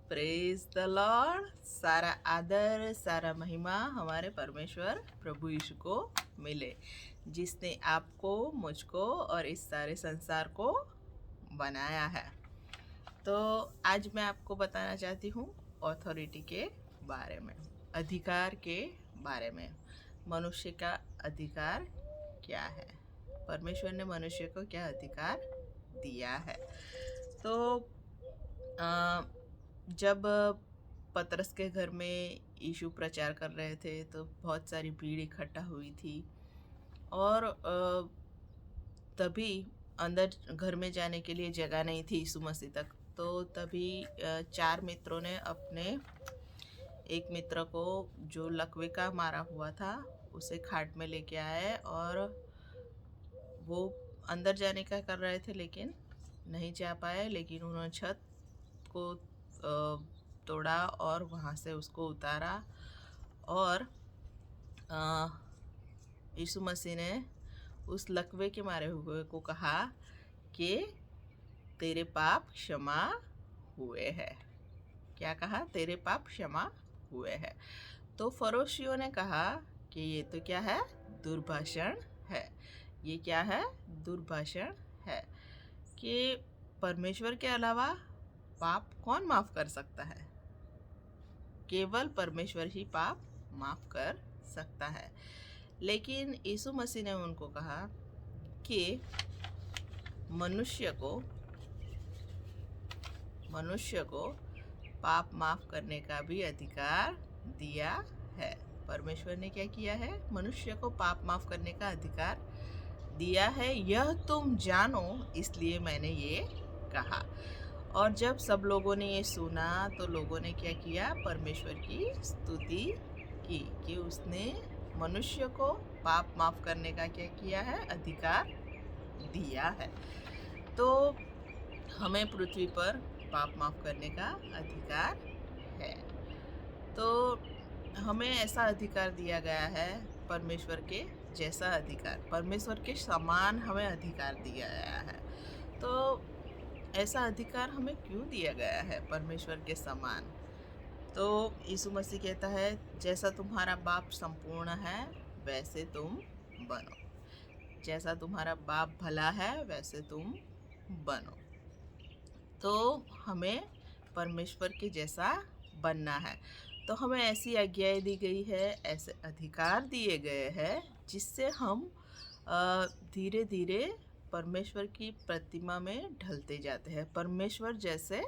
Praise the Lord. सारा आदर सारा महिमा हमारे परमेश्वर प्रभु यीशु को मिले, जिसने आपको, मुझको और इस सारे संसार को बनाया है। तो आज मैं आपको बताना चाहती हूँ ऑथोरिटी के बारे में, अधिकार के बारे में। मनुष्य का अधिकार क्या है, परमेश्वर ने मनुष्य को क्या अधिकार दिया है। तो जब पतरस के घर में यीशु प्रचार कर रहे थे तो बहुत सारी भीड़ इकट्ठा हुई थी, और तभी अंदर घर में जाने के लिए जगह नहीं थी यीशु मसीह तक। तो तभी चार मित्रों ने अपने एक मित्र को, जो लकवे का मारा हुआ था, उसे खाट में लेके आए, और वो अंदर जाने का कर रहे थे लेकिन नहीं जा पाए। लेकिन उन्होंने छत को तोड़ा और वहाँ से उसको उतारा, और यीशु मसीह ने उस लकवे के मारे हुए को कहा कि तेरे पाप क्षमा हुए हैं। क्या कहा? तेरे पाप क्षमा हुए हैं। तो फरोशियों ने कहा कि ये तो क्या है? दुर्भाषण है। ये क्या है? दुर्भाषण है कि परमेश्वर के अलावा पाप कौन माफ कर सकता है? केवल परमेश्वर ही पाप माफ कर सकता है। लेकिन यीशु मसीह ने उनको कहा कि मनुष्य को पाप माफ करने का भी अधिकार दिया है। परमेश्वर ने क्या किया है? मनुष्य को पाप माफ करने का अधिकार दिया है। यह तुम जानो, इसलिए मैंने ये कहा। और जब सब लोगों ने ये सुना तो लोगों ने क्या किया? परमेश्वर की स्तुति की कि उसने मनुष्य को पाप माफ करने का क्या किया है? अधिकार दिया है। तो हमें पृथ्वी पर पाप माफ करने का अधिकार है। तो हमें ऐसा अधिकार दिया गया है, परमेश्वर के जैसा अधिकार, परमेश्वर के समान हमें अधिकार दिया गया है। तो ऐसा अधिकार हमें क्यों दिया गया है परमेश्वर के समान? तो यीशु मसीह कहता है, जैसा तुम्हारा बाप संपूर्ण है वैसे तुम बनो। जैसा तुम्हारा बाप भला है वैसे तुम बनो। तो हमें परमेश्वर के जैसा बनना है। तो हमें ऐसी आज्ञाएं दी गई है, ऐसे अधिकार दिए गए हैं, जिससे हम धीरे धीरे परमेश्वर की प्रतिमा में ढलते जाते हैं, परमेश्वर जैसे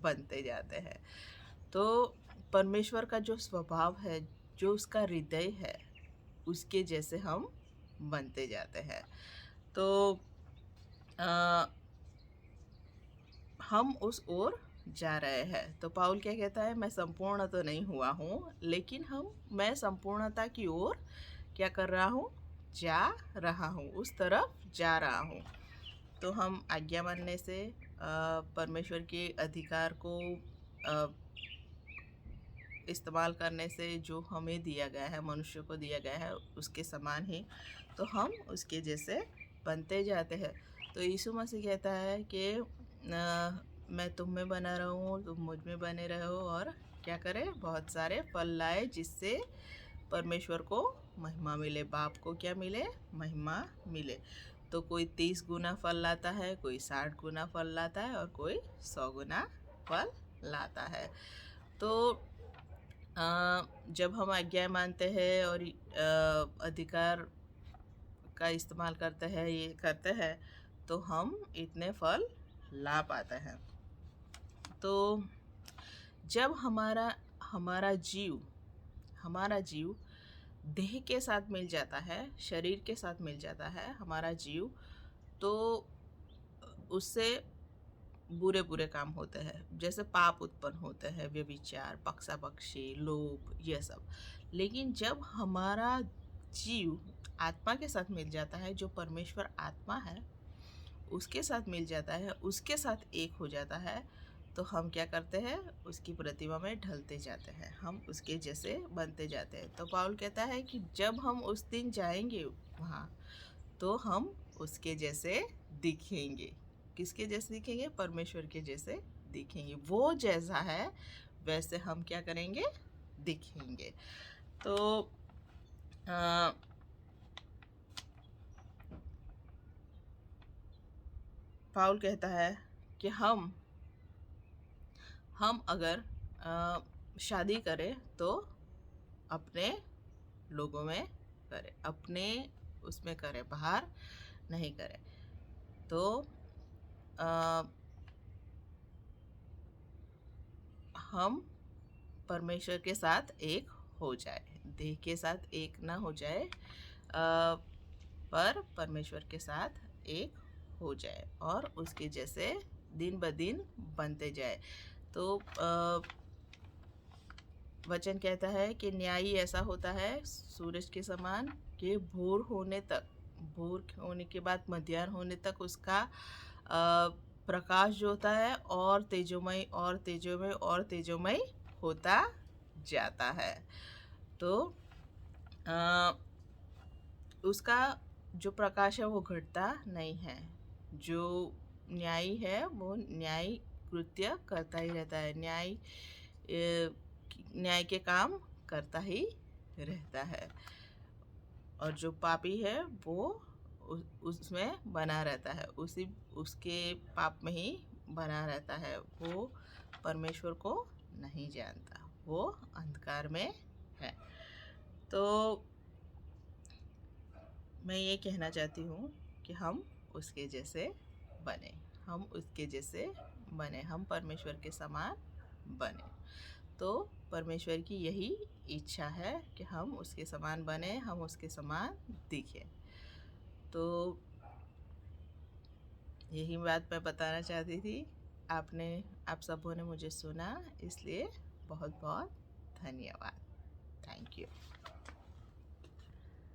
बनते जाते हैं। तो परमेश्वर का जो स्वभाव है, जो उसका हृदय है, उसके जैसे हम बनते जाते हैं। तो हम उस ओर जा रहे हैं। तो पाउल क्या कहता है? मैं संपूर्ण तो नहीं हुआ हूँ, लेकिन मैं संपूर्णता की ओर क्या कर रहा हूँ? जा रहा हूँ, उस तरफ जा रहा हूँ। तो हम आज्ञा मानने से, परमेश्वर के अधिकार को इस्तेमाल करने से, जो हमें दिया गया है, मनुष्य को दिया गया है, उसके समान ही तो हम उसके जैसे बनते जाते हैं। तो यीशु मसीह कहता है कि मैं तुम में बना रहूं, तुम मुझ में बने रहो, और क्या करें? बहुत सारे फल लाए, जिससे परमेश्वर को महिमा मिले, बाप को क्या मिले? महिमा मिले। तो कोई 30 गुना फल लाता है, कोई 60 गुना फल लाता है, और कोई 100 गुना फल लाता है। तो जब हम आज्ञा मानते हैं और अधिकार का इस्तेमाल करते हैं, ये करते हैं, तो हम इतने फल ला पाते हैं। तो जब हमारा हमारा जीव देह के साथ मिल जाता है, शरीर के साथ मिल जाता है हमारा जीव, तो उससे बुरे बुरे काम होते हैं, जैसे पाप उत्पन्न होते हैं, व्यभिचार, पक्षापक्षी, लोभ, यह सब। लेकिन जब हमारा जीव आत्मा के साथ मिल जाता है, जो परमेश्वर आत्मा है, उसके साथ मिल जाता है, उसके साथ एक हो जाता है, तो हम क्या करते हैं? उसकी प्रतिमा में ढलते जाते हैं, हम उसके जैसे बनते जाते हैं। तो पाउल कहता है कि जब हम उस दिन जाएंगे वहाँ, तो हम उसके जैसे दिखेंगे। किसके जैसे दिखेंगे? परमेश्वर के जैसे दिखेंगे। वो जैसा है वैसे हम क्या करेंगे, दिखेंगे। तो पाउल कहता है कि हम अगर शादी करें तो अपने लोगों में करें, अपने उसमें करें, बाहर नहीं करें। तो हम परमेश्वर के साथ एक हो जाए, देह के साथ एक ना हो जाए, पर परमेश्वर के साथ एक हो जाए और उसके जैसे दिन ब दिन बनते जाए। तो वचन कहता है कि न्यायी ऐसा होता है सूरज के समान कि भोर होने के बाद मध्याह्न होने तक उसका प्रकाश जो होता है और तेजोमय और तेजोमय और तेजोमय होता जाता है। तो उसका जो प्रकाश है वो घटता नहीं है। जो न्यायी है वो न्याय कृत्य करता ही रहता है, न्याय के काम करता ही रहता है। और जो पापी है वो उसमें बना रहता है, उसके पाप में ही बना रहता है। वो परमेश्वर को नहीं जानता, वो अंधकार में है। तो मैं ये कहना चाहती हूँ कि हम उसके जैसे बने, हम उसके जैसे बने, हम परमेश्वर के समान बने। तो परमेश्वर की यही इच्छा है कि हम उसके समान बने, हम उसके समान दिखें। तो यही बात मैं बताना चाहती थी। आप सबों ने मुझे सुना, इसलिए बहुत बहुत धन्यवाद।